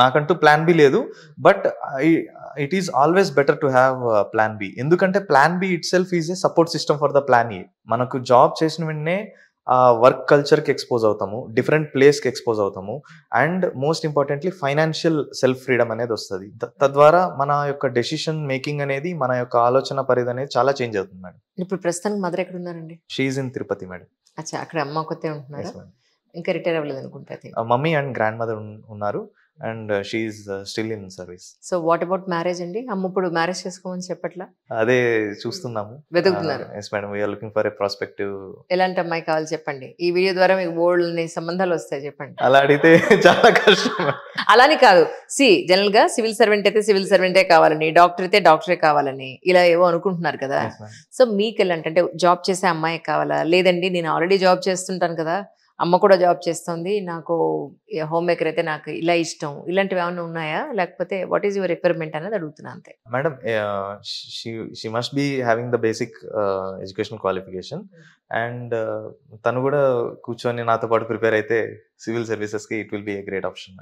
నాకంటూ plan B లేదు. But it is always better to have plan B. ఎందుకంటే plan B itself is a support system for the plan A. మనకు job చేసిన వెంటనే work కల్చర్కి expose అవుతాము, different ప్లేస్కి ఎక్స్పోజ్ అవుతాము, and most importantly financial self freedom అనేది వస్తుంది. తద్వారా మన యొక్క డెసిషన్ మేకింగ్ అనేది, మన యొక్క ఆలోచన పరిధి అనేది చాలా చేంజ్ అవుతుంది మేడం. ఇప్పుడు ప్రస్తుతానికి మదర్ ఎక్కడ ఉన్నారండి? She is in Tirupati madam. అచ్చా, అక్కడ అమ్మ ఒక్కతే ఉంటున్నారా? ఇంకా రిటైర్ అవ్వలేదు అనుకుంటా. మమ్మీ అండ్ గ్రాండ్ మదర్ ఉన్నారు, and she is still in service. So what about marriage అండి? అమ్మ ఇప్పుడు మ్యారేజ్ చేసుకోమని చెప్పట్లా? అదే చూస్తున్నాము, వెతుకుతున్నారు. Yes madam, we are looking for a prospective. ఎలాంటి అమ్మాయి కావాలి చెప్పండి, ఈ వీడియో ద్వారా మీకు బోల్డ్ని సంబంధాలు వస్తాయి, చెప్పండి. అలా అడిగితే చాలా కష్టం. అలాని కాదు, జనరల్ గా సివిల్ సర్వెంట్ అయితే సివిల్ సర్వెంటే కావాలని, డాక్టర్ అయితే డాక్టరే కావాలని ఇలా ఏవో అనుకుంటున్నారు కదా. సో మీకు ఎలాంటి జాబ్ చేసే అమ్మాయి కావాలా, లేదండి నేను ఆల్రెడీ జాబ్ చేస్తుంటాను కదా, అమ్మ కూడా జాబ్ చేస్తుంది, నాకు హోమ్ మేకర్ అయితే నాకు ఇలా ఇష్టం, ఇలాంటివి ఏమైనా ఉన్నాయా? లేకపోతే వాట్ ఈస్ యువర్ రిక్వైర్మెంట్ అనేది అడుగుతున్నా అంతే. Madam, she must be having the basic educational qualification, and తను కూడా కూర్చొని నాతో పాటు ప్రిపేర్ అయితే సివిల్ సర్వీసెస్కి it will be a great option.